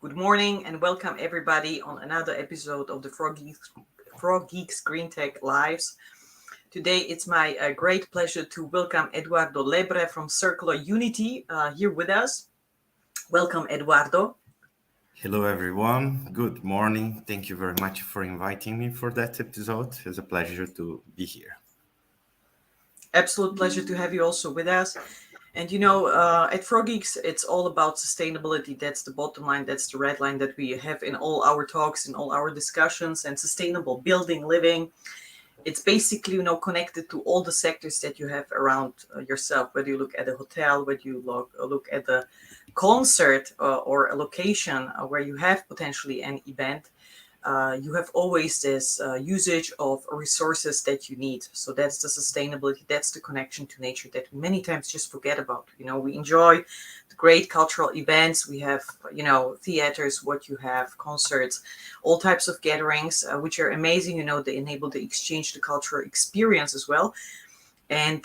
Good morning and welcome everybody on another episode of the Frogeex Green Tech Lives. Today it's my great pleasure to welcome Eduardo Lebra from Circular Unity here with us. Welcome, Eduardo. Hello, everyone. Good morning. Thank you very much for inviting me for that episode. It's a pleasure to be here. Absolute pleasure to have you also with us. And at Frogeex, it's all about sustainability. That's the bottom line. That's the red line that we have in all our talks, in all our discussions, and sustainable building, living. It's basically, connected to all the sectors that you have around yourself, whether you look at a hotel, whether you look at a concert or a location where you have potentially an event. You have always this usage of resources that you need. So that's the sustainability, that's the connection to nature that we many times just forget about. We enjoy the great cultural events. We have, theaters, what you have, concerts, all types of gatherings, which are amazing. They enable the exchange, the cultural experience as well. And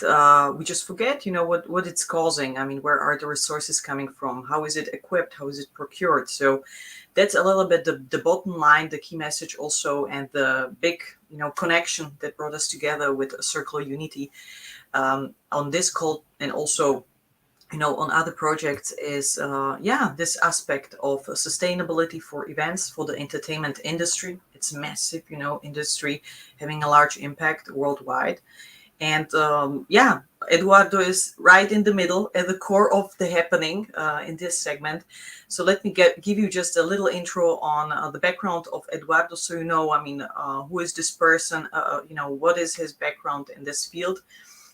we just forget, what it's causing. I mean, where are the resources coming from? How is it equipped? How is it procured? So that's a little bit the bottom line, the key message also, and the big, connection that brought us together with Circular Unity on this call, and also, on other projects is, this aspect of sustainability for events, for the entertainment industry. It's a massive, industry having a large impact worldwide. And Eduardo is right in the middle, at the core of the happening in this segment. So let me give you just a little intro on the background of Eduardo, so who is this person, what is his background in this field.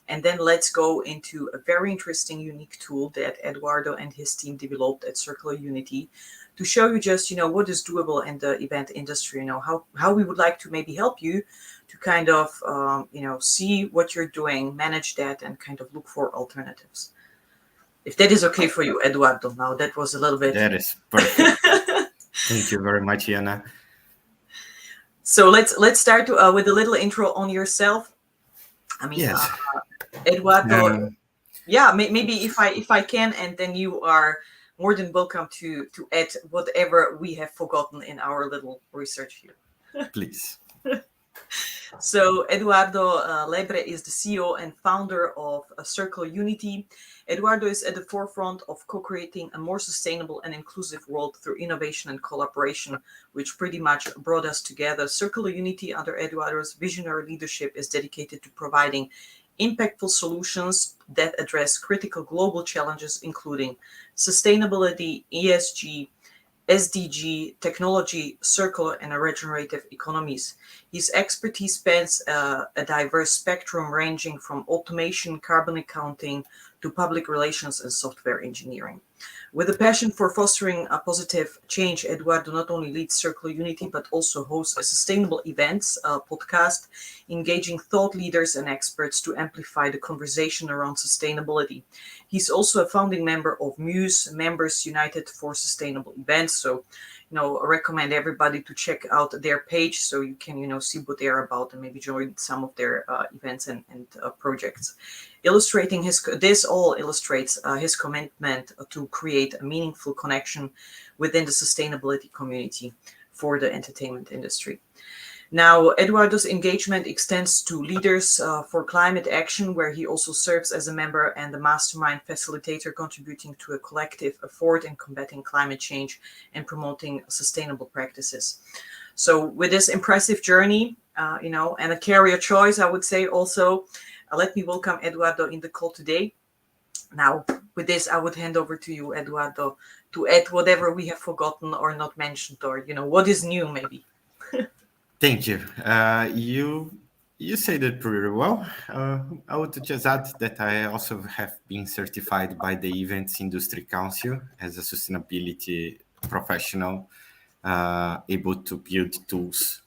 And then let's go into a very interesting, unique tool that Eduardo and his team developed at Circular Unity to show you just, what is doable in the event industry, how we would like to maybe help you to kind of, see what you're doing, manage that, and kind of look for alternatives. If that is okay for you, Eduardo. Now, that was a little bit... That is perfect. Thank you very much, Yana. So let's start with a little intro on yourself. I mean, Yes. Eduardo, maybe if I can, and then you are more than welcome to add whatever we have forgotten in our little research here. Please. So Eduardo Lebra is the CEO and founder of Circular Unity. Eduardo is at the forefront of co-creating a more sustainable and inclusive world through innovation and collaboration, which pretty much brought us together. Circular Unity, under Eduardo's visionary leadership, is dedicated to providing impactful solutions that address critical global challenges, including sustainability, ESG, SDG, technology, circular and regenerative economies. His expertise spans a diverse spectrum ranging from automation, carbon accounting, to public relations and software engineering. With a passion for fostering a positive change, Eduardo not only leads Circular Unity, but also hosts a sustainable events podcast, engaging thought leaders and experts to amplify the conversation around sustainability. He's also a founding member of Muse, Members United for Sustainable Events. So, I recommend everybody to check out their page so you can, see what they're about and maybe join some of their events and projects. This all illustrates his commitment to create a meaningful connection within the sustainability community for the entertainment industry. Now, Eduardo's engagement extends to Leaders for Climate Action, where he also serves as a member and the mastermind facilitator, contributing to a collective effort in combating climate change and promoting sustainable practices. So with this impressive journey, and a career choice, I would say also, let me welcome Eduardo in the call today. Now, with this, I would hand over to you, Eduardo, to add whatever we have forgotten or not mentioned, or, what is new maybe. Thank you. You said it pretty well. I would just add that I also have been certified by the Events Industry Council as a sustainability professional, able to build tools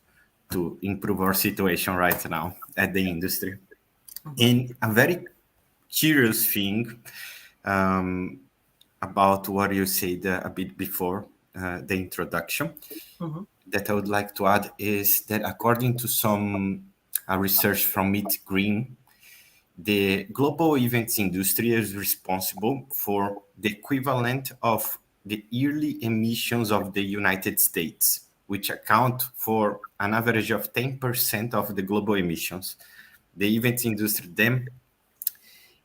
to improve our situation right now at the industry. And a very curious thing about what you said a bit before the introduction, that I would like to add is that according to some research from Meet Green, the global events industry is responsible for the equivalent of the yearly emissions of the United States, which account for an average of 10% of the global emissions. The events industry then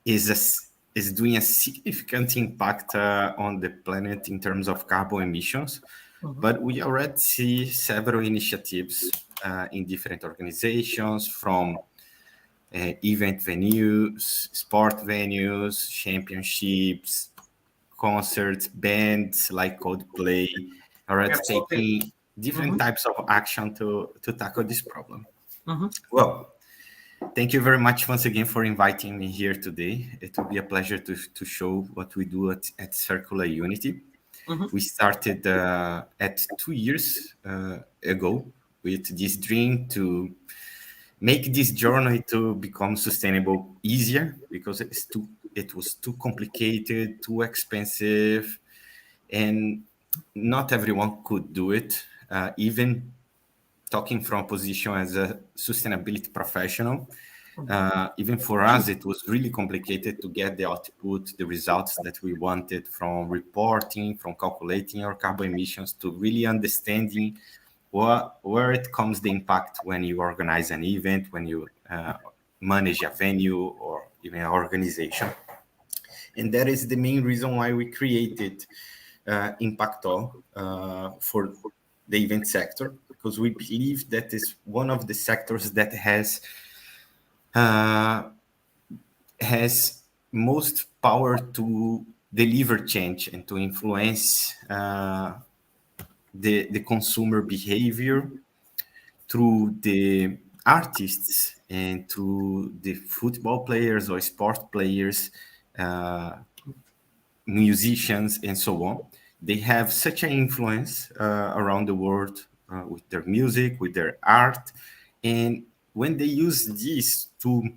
is doing a significant impact on the planet in terms of carbon emissions. Mhm. But we already see several initiatives in different organizations, from event venues, sport venues, championships, concerts, bands like Coldplay, already Absolutely. taking different Hmm. types of action to tackle this problem. Hmm. Well, thank you very much once again for inviting me here today. It will be a pleasure to show what we do at Circular Unity. Hmm. We started at 2 years ago with this dream to make this journey to become sustainable easier, because it was too complicated, too expensive, and not everyone could do it. Even talking from a position as a sustainability professional, even for us, it was really complicated to get the output, the results that we wanted, from reporting, from calculating our carbon emissions, to really understanding where it comes the impact when you organize an event, when you manage a venue or even an organization. And that is the main reason why we created Impacto for the event sector, because we believe that is one of the sectors that uh, has most power to deliver change and to influence the consumer behavior through the artists and through the football players or sport players, uh, musicians, and so on. They have such an influence around the world with their music, with their art. And when they use this to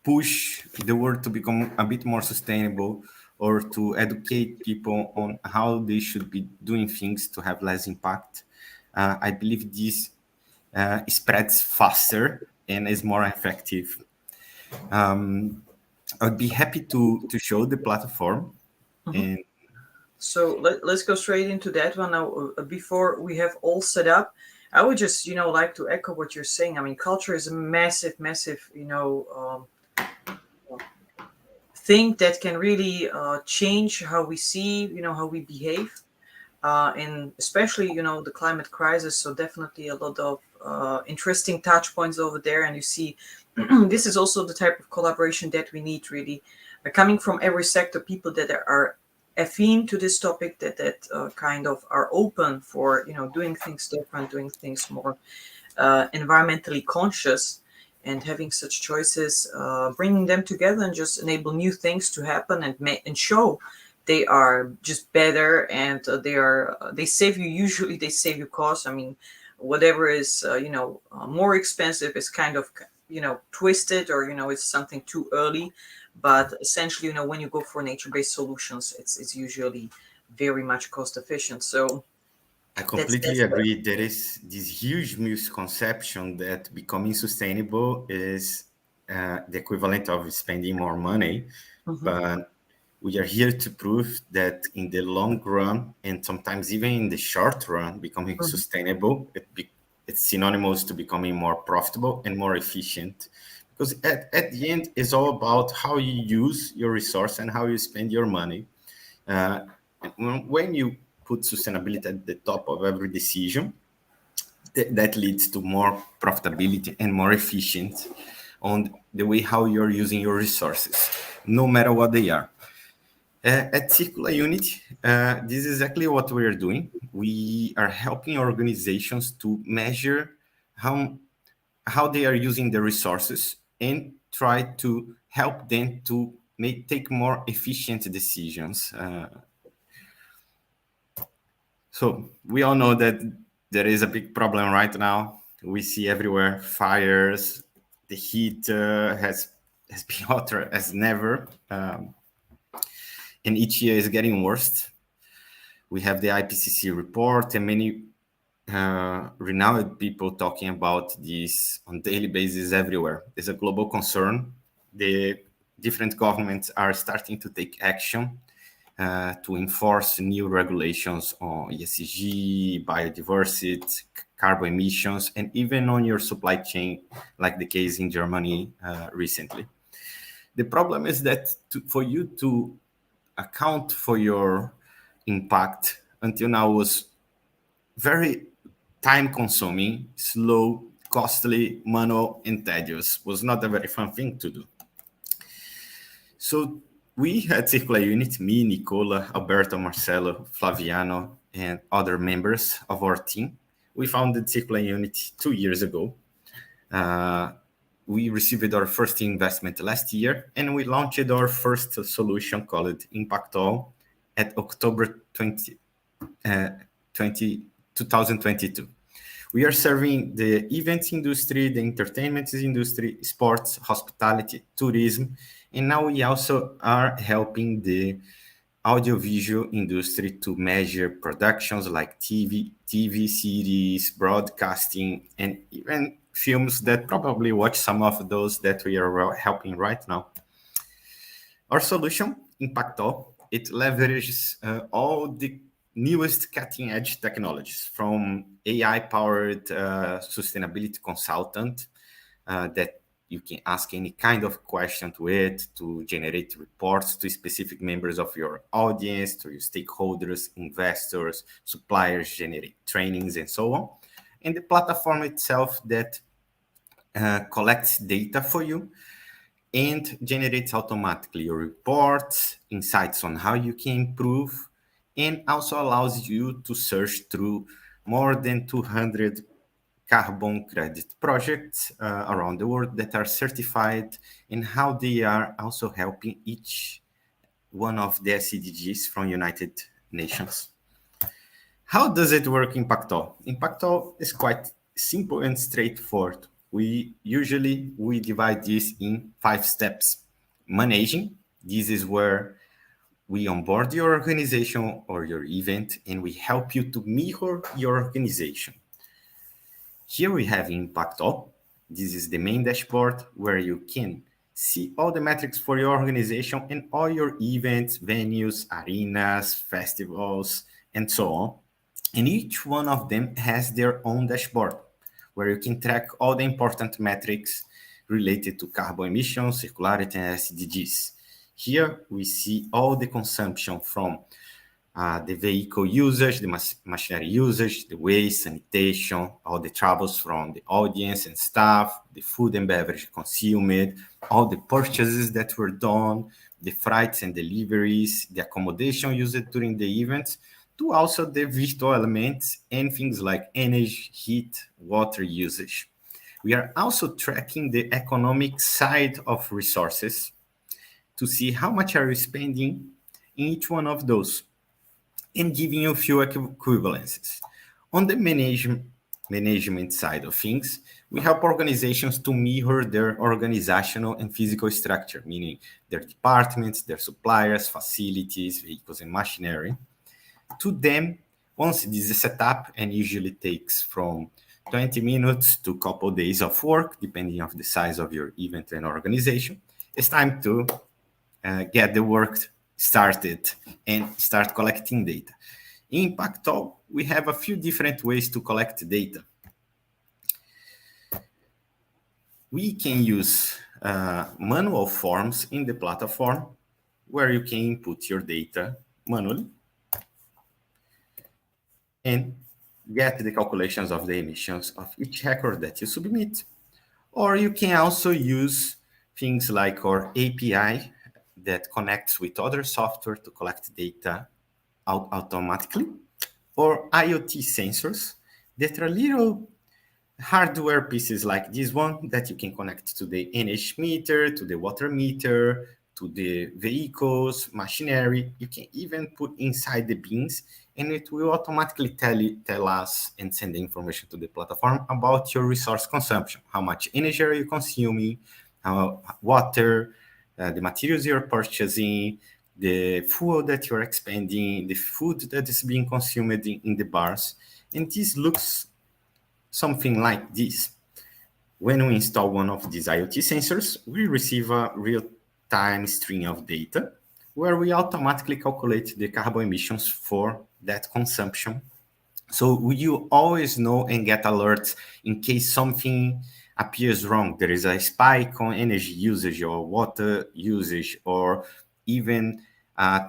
push the world to become a bit more sustainable, or to educate people on how they should be doing things to have less impact, I believe this spreads faster and is more effective. I'd be happy to show the platform. Hmm. And So let's go straight into that one now. Before we have all set up, I would just, like to echo what you're saying. I mean, culture is a massive, massive, thing that can really change how we see, how we behave, and especially, the climate crisis. So definitely a lot of interesting touch points over there. And you see, this is also the type of collaboration that we need, really, coming from every sector, people that are affine to this topic, that kind of are open for, doing things different, doing things more environmentally conscious, and having such choices, bringing them together and just enable new things to happen, and show they are just better, and they save you. Usually they save you costs. I mean, whatever is more expensive is kind of twisted, or it's something too early. But essentially, when you go for nature-based solutions, it's usually very much cost efficient. So I that's completely agree. There is this huge misconception that becoming sustainable is the equivalent of spending more money. Mhm. But we are here to prove that in the long run, and sometimes even in the short run, becoming Mhm. sustainable, it's synonymous to becoming more profitable and more efficient. Because at the end, it's all about how you use your resource and how you spend your money. Uh, when you put sustainability at the top of every decision, that leads to more profitability and more efficient on the way how you're using your resources, no matter what they are. At Circular Unity, this is exactly what we are doing. We are helping organizations to measure how how they are using the resources, and try to help them to take more efficient decisions. So we all know that there is a big problem right now. We see everywhere fires. The heat has been hotter as never, and each year is getting worse. We have the IPCC report and many renowned people talking about this on daily basis everywhere. It's a global concern. The different governments are starting to take action. to enforce new regulations on ESG, biodiversity, carbon emissions, and even on your supply chain, like the case in Germany recently. The problem is that for you to account for your impact until now was very time consuming, slow, costly, manual, and tedious. Was not a very fun thing to do. So we had Circular Unit, me, Nicola, Alberto, Marcelo, Flaviano, and other members of our team. We founded Circular Unit 2 years ago. Uh, we received our first investment last year, and we launched our first solution called Impact All at October 2022. We are serving the events industry, the entertainment industry, sports, hospitality, tourism, and now we also are helping the audiovisual industry to measure productions like TV series, broadcasting, and even films that probably watch some of those that we are helping right now. Our solution, Impacto, it leverages all the newest cutting edge technologies from AI powered sustainability consultant that you can ask any kind of question to it to generate reports to specific members of your audience, to your stakeholders, investors, suppliers, generate trainings, and so on. And the platform itself that collects data for you and generates automatically your reports, insights on how you can improve, and also allows you to search through more than 200 carbon credit projects around the world that are certified and how they are also helping each one of the SDGs from United Nations. How does it work in Pacto? In Pacto is quite simple and straightforward. We divide this in 5 steps. Managing, this is where we onboard your organization or your event and we help you to mirror your organization. Here we have Impacto. This is the main dashboard where you can see all the metrics for your organization and all your events, venues, arenas, festivals, and so on. And each one of them has their own dashboard where you can track all the important metrics related to carbon emissions, circularity, and SDGs. Here we see all the consumption from the vehicle usage, the machinery usage, the waste, sanitation, all the travels from the audience and staff, the food and beverage consumed, all the purchases that were done, the flights and deliveries, the accommodation used during the events, to also the virtual elements and things like energy, heat, water usage. We are also tracking the economic side of resources to see how much are you spending in each one of those and giving you a few equivalences. On the management side of things, we help organizations to mirror their organizational and physical structure, meaning their departments, their suppliers, facilities, vehicles, and machinery. To them, once this is set up, and usually takes from 20 minutes to a couple days of work, depending on the size of your event and organization, it's time to get the work started and start collecting data. In Pacto, we have a few different ways to collect data. We can use manual forms in the platform where you can input your data manually and get the calculations of the emissions of each record that you submit. Or you can also use things like our API that connects with other software to collect data automatically, or IoT sensors that are little hardware pieces like this one that you can connect to the energy meter, to the water meter, to the vehicles, machinery. You can even put inside the bins, and it will automatically tell us and send the information to the platform about your resource consumption, how much energy are you consuming, how water, the materials you're purchasing, the fuel that you're expending, the food that is being consumed in the bars. And this looks something like this. When we install one of these IoT sensors, we receive a real-time stream of data where we automatically calculate the carbon emissions for that consumption. So you always know and get alerts in case something appears wrong. There is a spike on energy usage or water usage, or even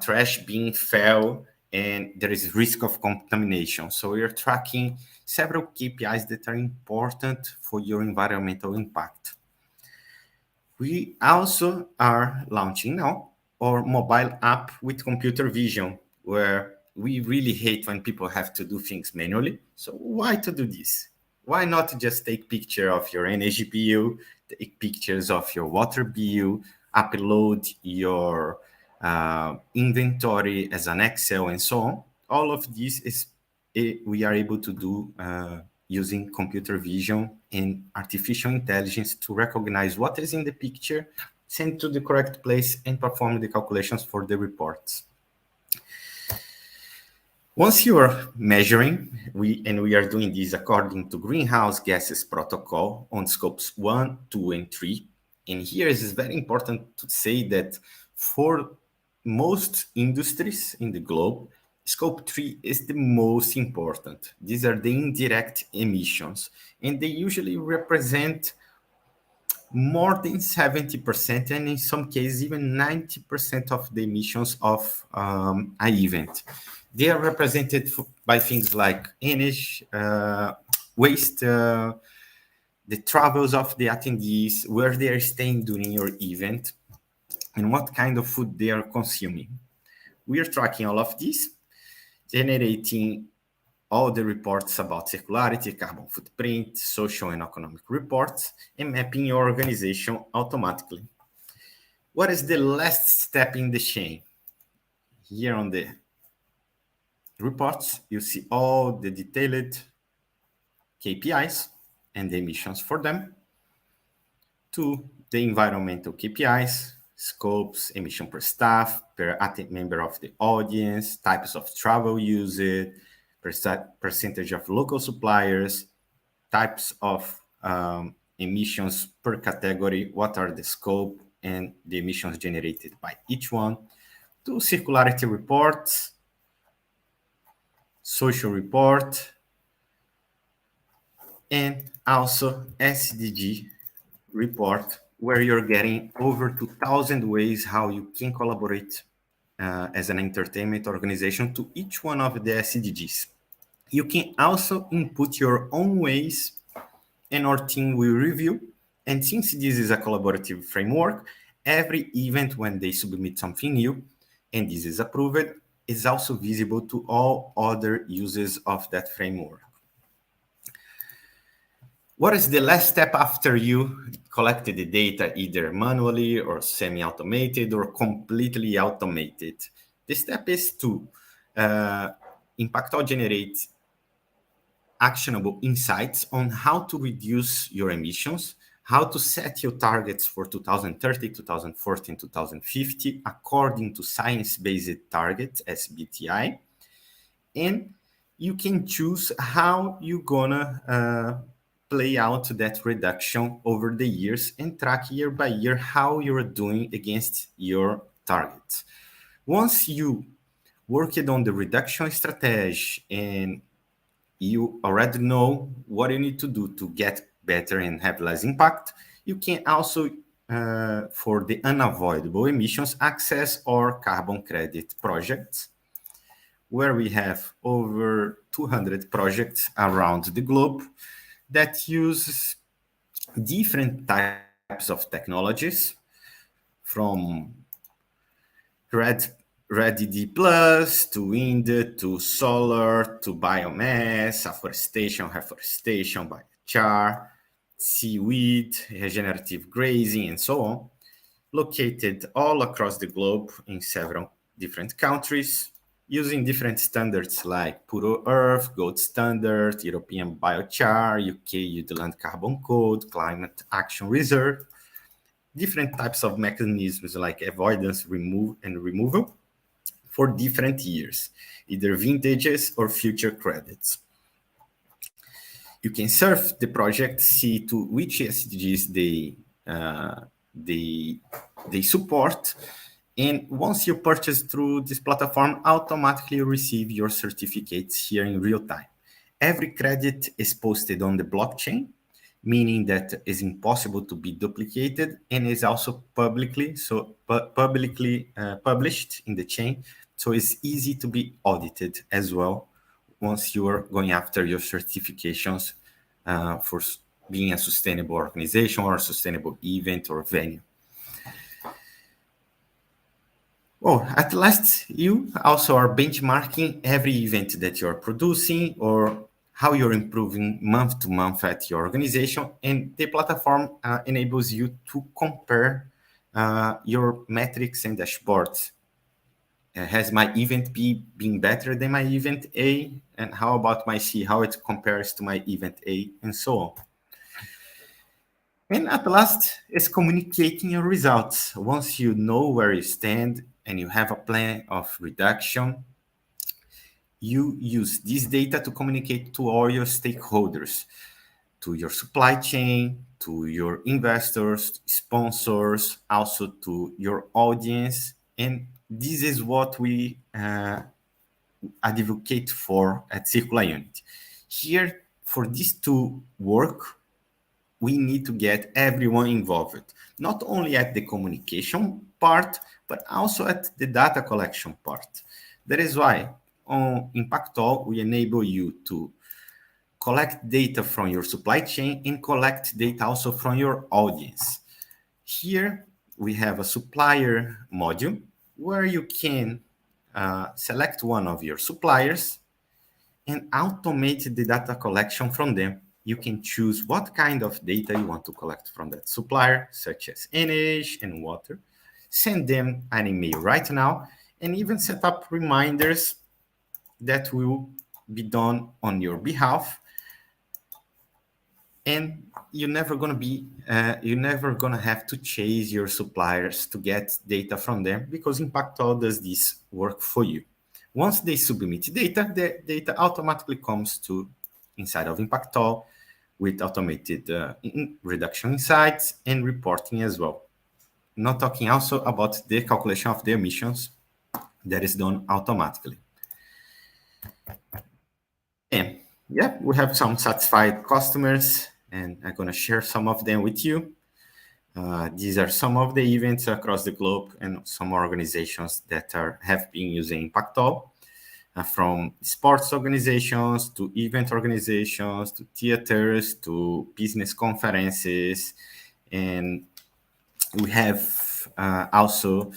trash being fell and there is risk of contamination. So you're tracking several KPIs that are important for your environmental impact. We also are launching now our mobile app with computer vision, where we really hate when people have to do things manually. So why to do this? Why not just take picture of your energy bill, take pictures of your water bill, upload your inventory as an Excel and so on? All of this is we are able to do using computer vision and artificial intelligence to recognize what is in the picture, send to the correct place, and perform the calculations for the reports. Once you are measuring, we are doing this according to greenhouse gases protocol on scopes 1, 2, and 3. And here it is very important to say that for most industries in the globe, scope 3 is the most important. These are the indirect emissions, and they usually represent more than 70%, and in some cases even 90% of the emissions of an event. They are represented by things like energy, waste, the travels of the attendees, where they are staying during your event, and what kind of food they are consuming. We are tracking all of this, generating all the reports about circularity, carbon footprint, social and economic reports, and mapping your organization automatically. What is the last step in the chain? Here on the reports, you see all the detailed KPIs and the emissions for them, to the environmental KPIs, scopes, emission per staff, per member of the audience, types of travel used, percentage of local suppliers, types of emissions per category, what are the scope and the emissions generated by each one, to circularity reports, social report, and also SDG report, where you're getting over 2,000 ways how you can collaborate as an entertainment organization to each one of the SDGs. You can also input your own ways, and our team will review. And since this is a collaborative framework, every event when they submit something new and this is approved, is also visible to all other users of that framework. What is the last step after you collected the data, either manually or semi-automated or completely automated? The step is to Impactol generate actionable insights on how to reduce your emissions, how to set your targets for 2030, 2040, 2050 according to science-based targets, SBTI, and you can choose how you're gonna play out that reduction over the years and track year by year how you're doing against your targets. Once you worked on the reduction strategy and you already know what you need to do to get better and have less impact, you can also, for the unavoidable emissions, access our carbon credit projects, where we have over 200 projects around the globe that use different types of technologies, from red REDD plus to wind to solar to biomass, afforestation, reforestation, biochar, seaweed, regenerative grazing, and so on, located all across the globe in several different countries, using different standards like Puro Earth, Gold Standard, European Biochar, UK Woodland Carbon Code, Climate Action Reserve, different types of mechanisms like avoidance, removal for different years, either vintages or future credits. You can surf the project, see to which SDGs they support, And once you purchase through this platform, automatically receive your certificates here in real time. Every credit is posted on the blockchain, meaning that it's impossible to be duplicated, and is also publicly published in the chain, so it's easy to be audited as well once you are going after your certifications for being a sustainable organization or a sustainable event or venue. Oh, at last, you also are benchmarking every event that you're producing or how you're improving month to month at your organization. And the platform enables you to compare your metrics and dashboards. Has my event B been better than my event A? And how about my C, how it compares to my event A, and so on. And at last is communicating your results. Once you know where you stand and you have a plan of reduction, you use this data to communicate to all your stakeholders, to your supply chain, to your investors, sponsors, also to your audience. And this is what we advocate for at Circular Unit. Here, for this to work, we need to get everyone involved, not only at the communication part, but also at the data collection part. That is why on Impactol, we enable you to collect data from your supply chain and collect data also from your audience. Here, we have a supplier module where you can select one of your suppliers and automate the data collection from them. You can choose what kind of data you want to collect from that supplier, such as energy and water. Send them an email right now, and even set up reminders that will be done on your behalf. And you're never gonna have to chase your suppliers to get data from them, because Impactol does this work for you. Once they submit data, the data automatically comes to inside of Impactol with automated reduction insights and reporting as well. Not talking also about the calculation of the emissions that is done automatically. And yeah, we have some satisfied customers, and I'm gonna share some of them with you. These are some of the events across the globe and some organizations that have been using Impactol, from sports organizations to event organizations to theaters to business conferences. And we have also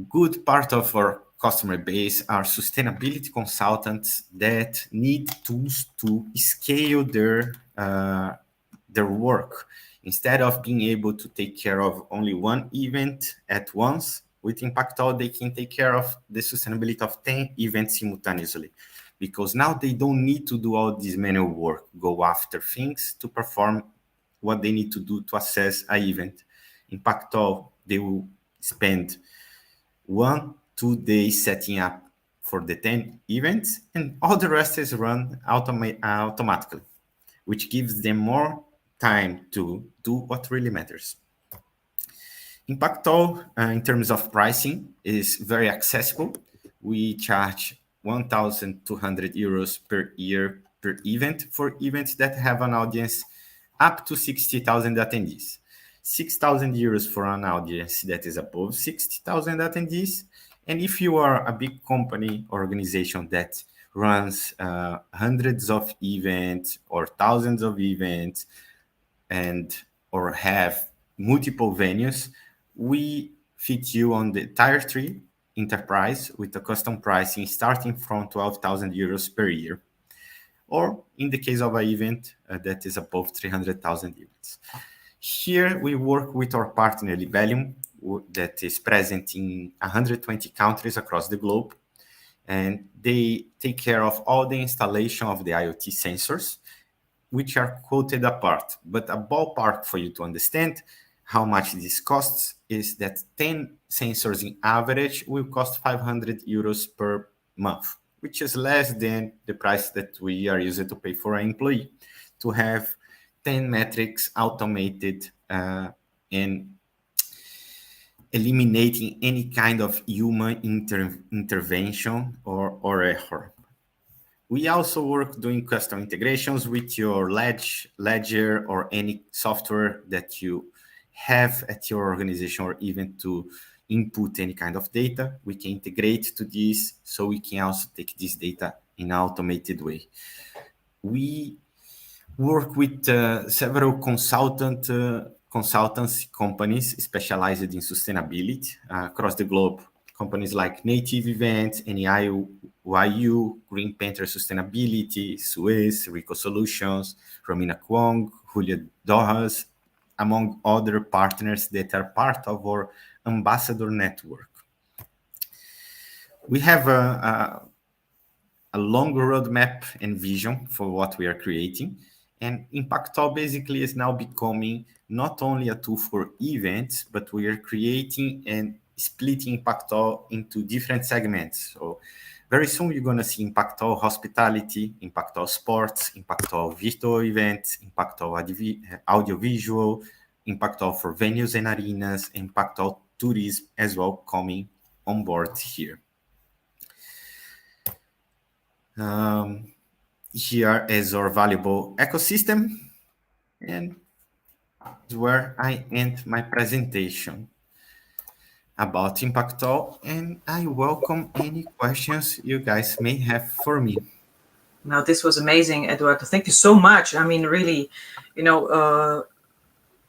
good part of our customer base are sustainability consultants that need tools to scale their work. Instead of being able to take care of only one event at once, with Impactol, they can take care of the sustainability of 10 events simultaneously. Because now they don't need to do all this manual work, go after things to perform what they need to do to assess an event. Impactol, they will spend 1-2 days setting up for the 10 events, and all the rest is run automatically, which gives them more time to do what really matters. Impactol, in terms of pricing, is very accessible. We charge 1,200 euros per year per event for events that have an audience up to 60,000 attendees. 6,000 euros for an audience that is above 60,000 attendees. And if you are a big company or organization that runs hundreds of events or thousands of events, and or have multiple venues, we fit you on the tier 3 enterprise with a custom pricing starting from 12,000 euros per year, or in the case of an event that is above 300,000 units. Here we work with our partner Libelium, that is present in 120 countries across the globe, and they take care of all the installation of the IoT sensors, which are quoted apart. But a ballpark for you to understand how much this costs is that 10 sensors in average will cost 500 euros per month, which is less than the price that we are used to pay for an employee to have 10 metrics automated and eliminating any kind of human intervention or error. We also work doing custom integrations with your ledger or any software that you have at your organization, or even to input any kind of data. We can integrate to this, so we can also take this data in an automated way. We work with several consultancy companies specialized in sustainability across the globe. Companies like Native Events, NEIYU, Green Panther Sustainability, Suez, Rico Solutions, Romina Kwong, Julia Dohas, among other partners that are part of our ambassador network. We have a long roadmap and vision for what we are creating. And Impactol basically is now becoming not only a tool for events, but we are creating and splitting Impactol into different segments. So very soon you're going to see Impactol Hospitality, Impactol Sports, Impactol Virtual Events, Impactol Audiovisual, Impactol for venues and arenas, Impactol Tourism as well coming on board here. Here is our valuable ecosystem, and where I end my presentation about Impactol, and I welcome any questions you guys may have for me. Now, this was amazing, Eduardo. Thank you so much. I mean, really, you know,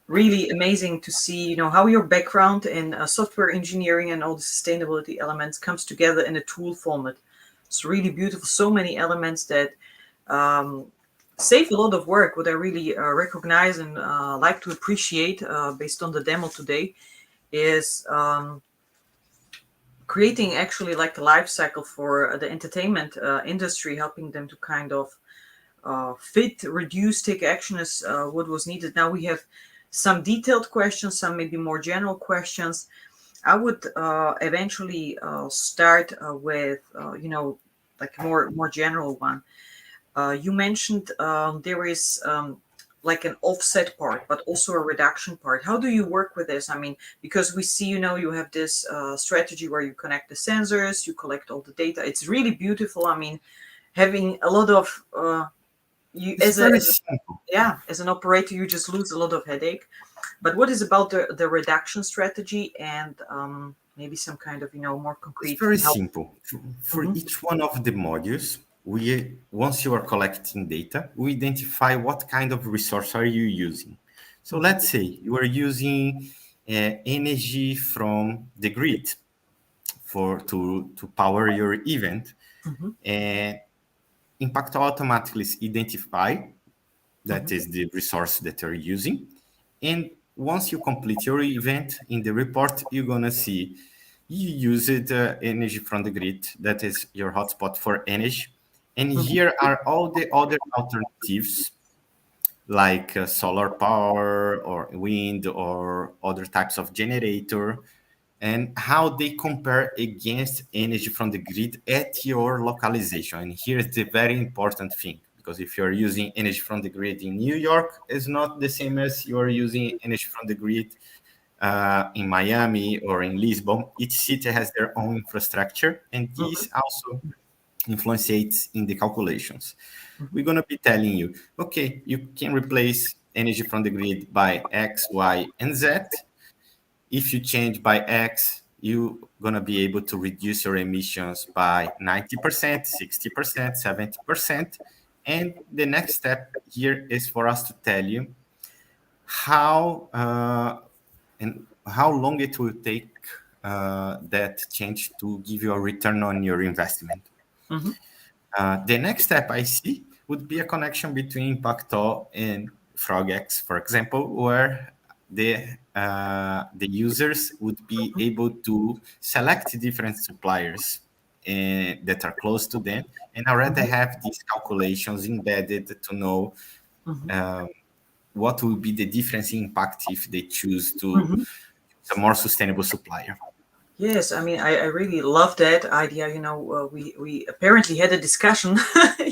really amazing to see, you know, how your background in software engineering and all the sustainability elements comes together in a tool format. It's really beautiful. So many elements that save a lot of work. What I really recognize and like to appreciate based on the demo today is creating actually like the life cycle for the entertainment industry, helping them to kind of fit, reduce, take action as what was needed. Now we have some detailed questions, some maybe more general questions. I would eventually start with, you know, like a more general one. You mentioned there is like an offset part, but also a reduction part. How do you work with this? I mean, because we see, you know, you have this strategy where you connect the sensors, you collect all the data. It's really beautiful. I mean, having a lot of you It's very as a simple. yeah, as an operator, you just lose a lot of headache. But what is about the reduction strategy and maybe some kind of, you know, more It's concrete very help? simple. For Hmm. each one of the modules, we once you are collecting data, we identify what kind of resource are you using. So Hmm. let's say you are using energy from the grid to power your event, Hmm. and Impact automatically identify Hmm. that is the resource that you're using. And once you complete your event in the report, you're going to see you used energy from the grid. That is your hotspot for energy. And Hmm. here are all the other alternatives like solar power or wind or other types of generator, and how they compare against energy from the grid at your localization. And here's the very important thing, because if you're using energy from the grid in New York, it's not the same as you're using energy from the grid in Miami or in Lisbon. Each city has their own infrastructure, and this also influences in the calculations. We're going to be telling you, okay, you can replace energy from the grid by X, Y, and Z. If you change by X, you're going to be able to reduce your emissions by 90%, 60%, 70%. And the next step here is for us to tell you how and how long it will take that change to give you a return on your investment. Hmm. The next step I see would be a connection between Pacto and Frogeex, for example, where the users would be able to select different suppliers that are close to them, and already Hmm. have these calculations embedded to know Hmm. what will be the difference in impact if they choose to Hmm. use a more sustainable supplier. Yes, I mean, I really love that idea. We apparently had a discussion,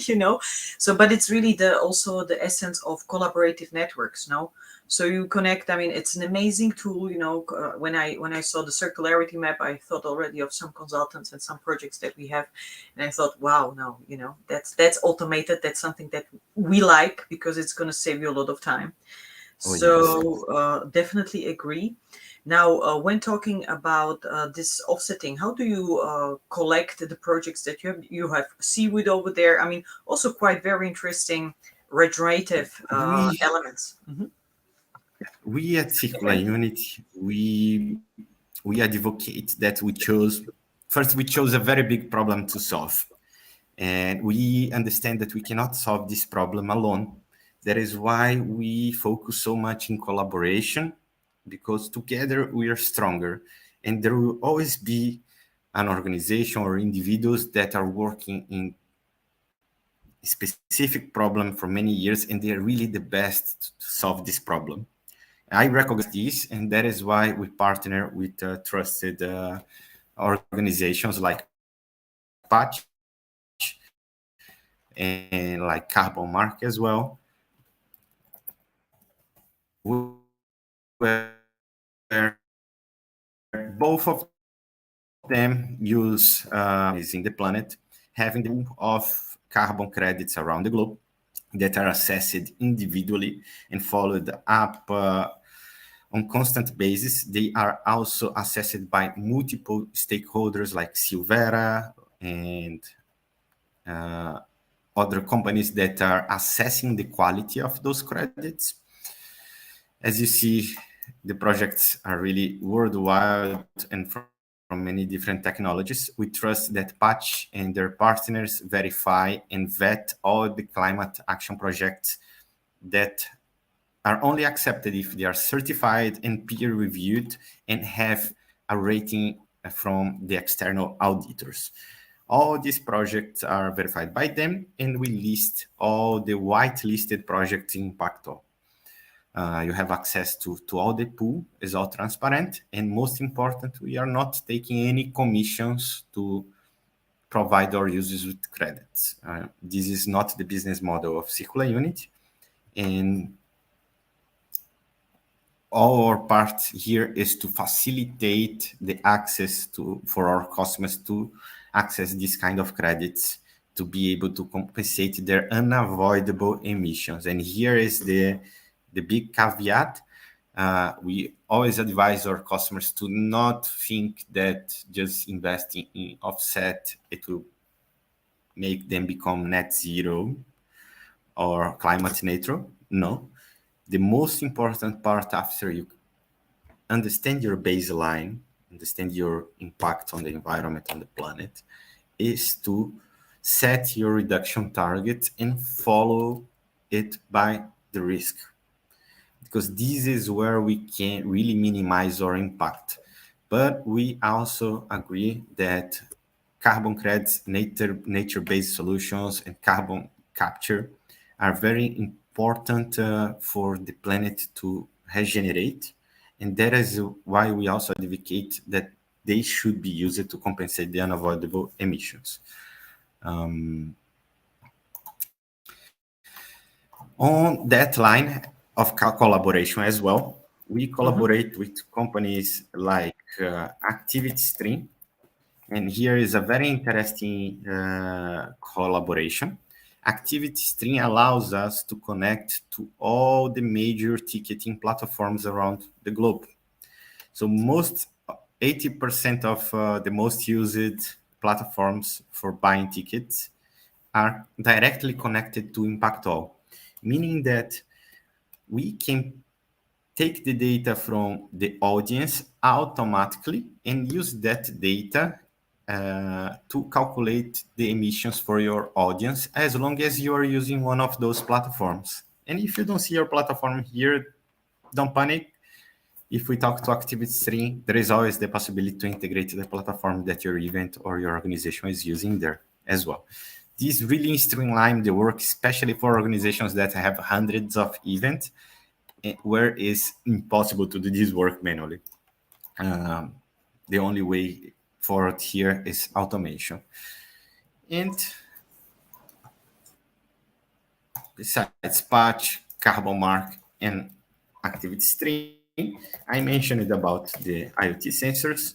you know. So, but it's really also the essence of collaborative networks, no? So you connect. I mean, it's an amazing tool. When I saw the circularity map, I thought already of some consultants and some projects that we have, and I thought, wow, no, that's automated. That's something that we like because it's going to save you a lot of time. Oh yes. So definitely agree. Now, when talking about this offsetting, how do you collect the projects that you have? You have seaweed over there. I mean, also quite very interesting regenerative We elements. we at Circular Okay. Unit, we advocate that we chose a very big problem to solve. And we understand that we cannot solve this problem alone. That is why we focus so much in collaboration, because together we are stronger. And there will always be an organization or individuals that are working in a specific problem for many years, and they are really the best to solve this problem. I recognize this, and that is why we partner with trusted organizations like Patch and like Carbon Mark as well, where both of them use companies in the planet having the pool of carbon credits around the globe that are assessed individually and followed up on constant basis. They are also assessed by multiple stakeholders like Silvera and other companies that are assessing the quality of those credits. As you see, the projects are really worldwide and from many different technologies. We trust that Patch and their partners verify and vet all the climate action projects that are only accepted if they are certified and peer reviewed and have a rating from the external auditors. All these projects are verified by them, and we list all the whitelisted projects in Pacto. You have access to all the pool, is all transparent, and most important, we are not taking any commissions to provide our users with credits. This is not the business model of Circular Unit, and our part here is to facilitate the access to for our customers to access this kind of credits to be able to compensate their unavoidable emissions. And here is the big caveat. We always advise our customers to not think that just investing in offset it will make them become net zero or climate neutral. No, the most important part after you understand your baseline, understand your impact on the environment, on the planet, is to set your reduction target and follow it by the risk. Because this is where we can really minimize our impact. But we also agree that carbon credits, nature-based solutions, and carbon capture are very important for the planet to regenerate. And that is why we also advocate that they should be used to compensate the unavoidable emissions. On that line of collaboration as well, we Hmm. collaborate with companies like Activity Stream. And here is a very interesting collaboration. Activity Stream allows us to connect to all the major ticketing platforms around the globe. So most 80% of the most used platforms for buying tickets are directly connected to Impactall, meaning that we can take the data from the audience automatically and use that data to calculate the emissions for your audience as long as you are using one of those platforms. And if you don't see your platform here, don't panic. If we talk to Activity Stream, there is always the possibility to integrate the platform that your event or your organization is using there as well. This really streamlines the work, especially for organizations that have hundreds of events where it's impossible to do this work manually. Um, the only way forward here is automation. And besides patch, carbon mark, and activity stream, I mentioned about the IoT sensors.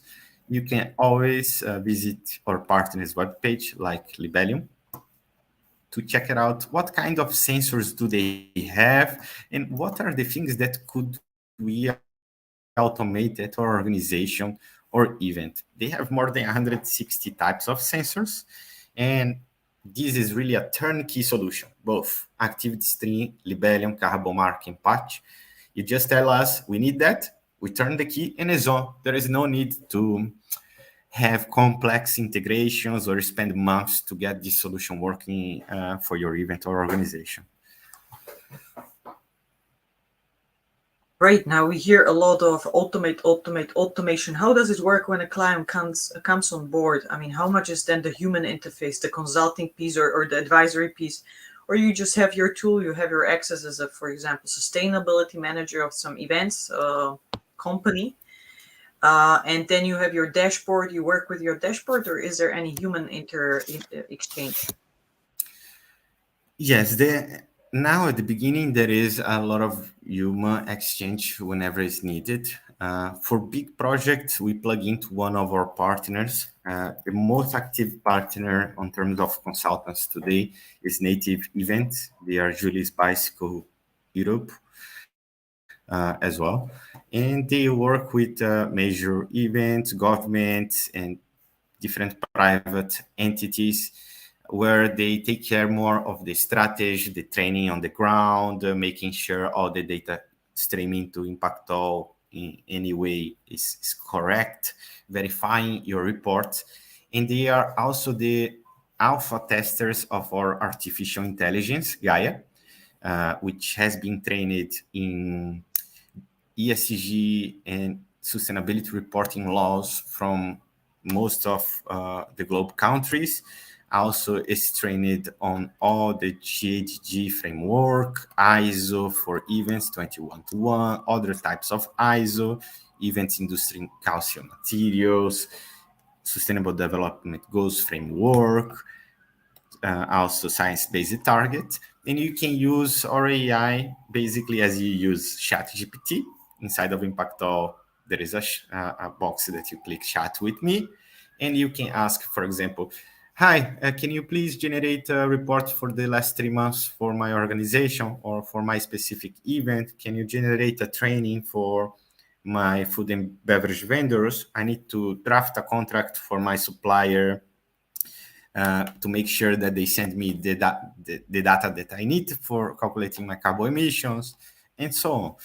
You can always visit our partner's webpage like Libelium to check it out. What kind of sensors do they have, and what are the things that could we automate at our organization or event? They have more than 160 types of sensors, and this is really a turnkey solution, both activity stream, Libelium, carbon mark, and patch. You just tell us we need that, we turn the key, and it's on. There is no need to have complex integrations or spend months to get this solution working for your event or organization. Right now, we hear a lot of automation. How does it work when a client comes on board? I mean, how much is then the human interface, the consulting piece, or the advisory piece? Or you just have your tool, you have your access as a, for example, sustainability manager of some events company, and then you have your dashboard. You work with your dashboard, or is there any human exchange? Yes, now at the beginning there is a lot of human exchange whenever it's needed. For big projects, we plug into one of our partners. The most active partner on terms of consultants today is Native Events. They are Julie's Bicycle Europe as well. And they work with major events, governments, and different private entities where they take care more of the strategy, the training on the ground, making sure all the data streaming to impact all in any way is correct, verifying your report. And they are also the alpha testers of our artificial intelligence, Gaia, which has been trained in ESG and sustainability reporting laws from most of the globe countries. Also is trained on all the GHG framework, ISO for events 21 to 1, other types of ISO, events industry calcium materials, sustainable development goals framework, also science-based target. And you can use our AI basically as you use ChatGPT. Inside of Impactall, there is a box that you click chat with me. And you can ask, for example, hi, can you please generate a report for the last 3 months for my organization or for my specific event? Can you generate a training for my food and beverage vendors? I need to draft a contract for my supplier to make sure that they send me the data that I need for calculating my carbon emissions, and so on.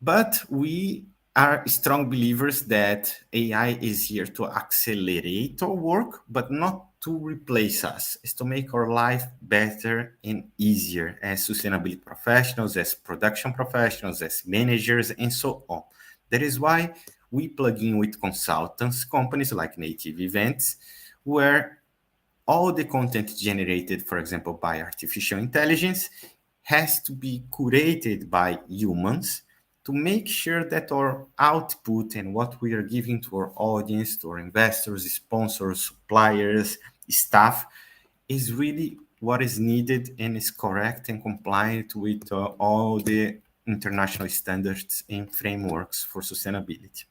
But we are strong believers that AI is here to accelerate our work, but not to replace us. It's to make our life better and easier as sustainability professionals, as production professionals, as managers, and so on. That is why we plug in with consultants, companies like Native Events, where all the content generated, for example, by artificial intelligence, has to be curated by humans to make sure that our output and what we are giving to our audience, to our investors, sponsors, suppliers, staff, is really what is needed and is correct and compliant with all the international standards and frameworks for sustainability.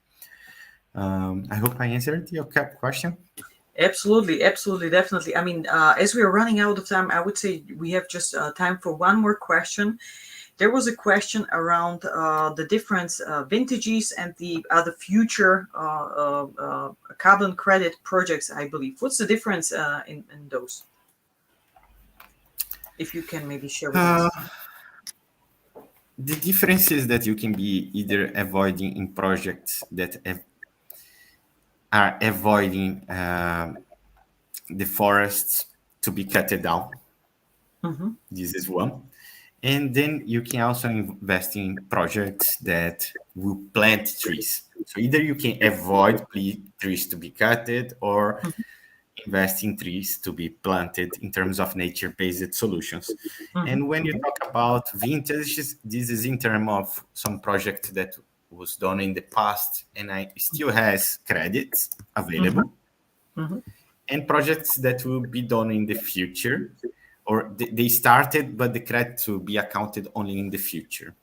I hope I answered your question. Absolutely, absolutely, definitely. I mean, as we are running out of time, I would say we have just time for one more question. There was a question around the different vintages and the future carbon credit projects, I believe. What's the difference in those? If you can maybe share with Uh, us. the difference is that you can be either avoiding in projects that are avoiding the forests to be cut down. Mm-hmm, This is one. And then you can also invest in projects that will plant trees. So either you can avoid trees to be cutted or mm-hmm, invest in trees to be planted in terms of nature-based solutions. mm-hmm, And when you talk about vintages, this is in terms of some projects that was done in the past and I still has credits Mm-hmm. available, Mm-hmm. and projects that will be done in the future, or they started, but the credits will be accounted only in the future.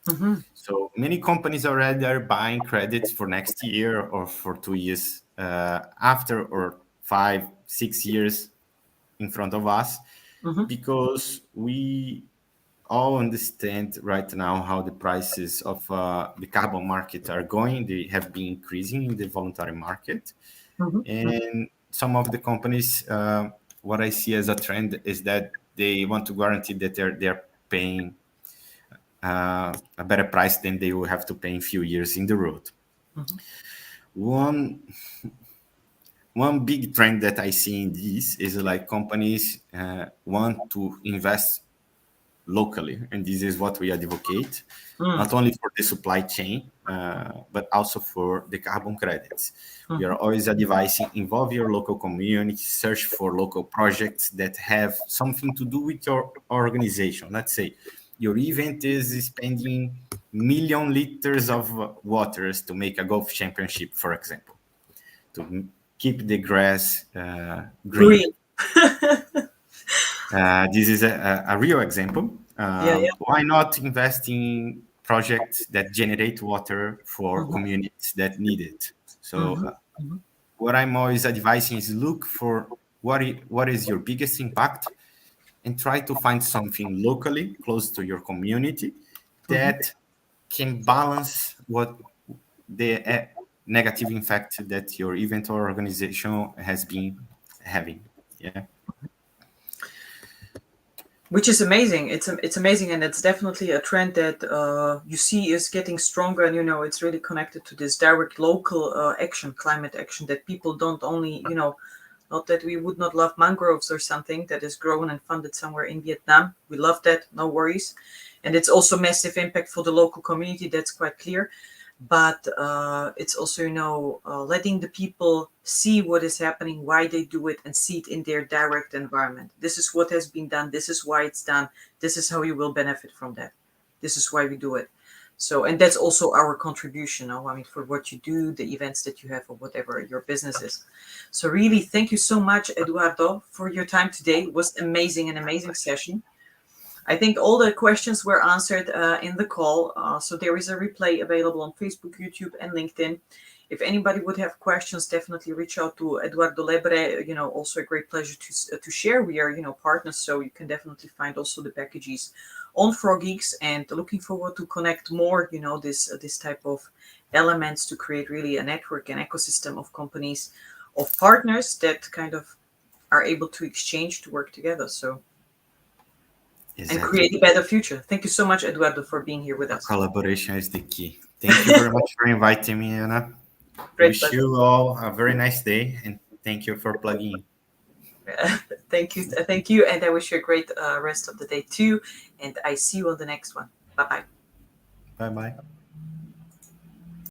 Mm-hmm. So many companies already are buying credits for next year or for 2 years after, or 5, 6 years in front of us, Mm-hmm. because we all understand right now how the prices of the carbon market are going. They have been increasing in the voluntary market. Mm-hmm. And some of the companies, what I see as a trend is that they want to guarantee that they're paying a better price than they will have to pay in few years in the road. Mm-hmm. One one big trend that I see in this is like companies want to invest locally, and this is what we advocate, not only for the supply chain, but also for the carbon credits. We are Mm-hmm. always advising involve your local community, search for local projects that have something to do with your organization. Let's say your event is spending million liters of waters to make a golf championship, for example, to keep the grass green. Green. This is a real example. Yeah, yeah. Why not invest in projects that generate water for Mm-hmm. communities that need it? So, Mm-hmm. Mm-hmm. what I'm always advising is look for what is your biggest impact, and try to find something locally close to your community Mm-hmm. that can balance what the negative impact that your event or organization has been having. Yeah. Which is amazing. It's amazing, and it's definitely a trend that you see is getting stronger. And it's really connected to this direct local action, climate action, that people don't only not that we would not love mangroves or something that is grown and funded somewhere in Vietnam. We love that, no worries. And it's also massive impact for the local community. That's quite clear. But it's also letting the people see what is happening, why they do it, and see it in their direct environment. This is what has been done, this is why it's done, this is how you will benefit from that, this is why we do it. So, and that's also our contribution, I mean, for what you do, the events that you have, or whatever your business is. So really, thank you so much, Eduardo, for your time today. It was amazing, an amazing session. I think all the questions were answered in the call. So there is a replay available on Facebook, YouTube, and LinkedIn. If anybody would have questions, definitely reach out to Eduardo Lebra. Also a great pleasure to share. We are, partners, so you can definitely find also the packages on Frogeex. And looking forward to connect more, this type of elements to create really a network, an ecosystem of companies, of partners that kind of are able to exchange, to work together. So and Exactly. create a better future. Thank you so much, Eduardo, for being here with us. Collaboration is the key. Thank you very much for inviting me, Anna. Great Wish pleasure. you all a very nice day, and thank you for plugging in. Thank you, and I wish you a great rest of the day too. And I see you on the next one. Bye bye. Bye bye.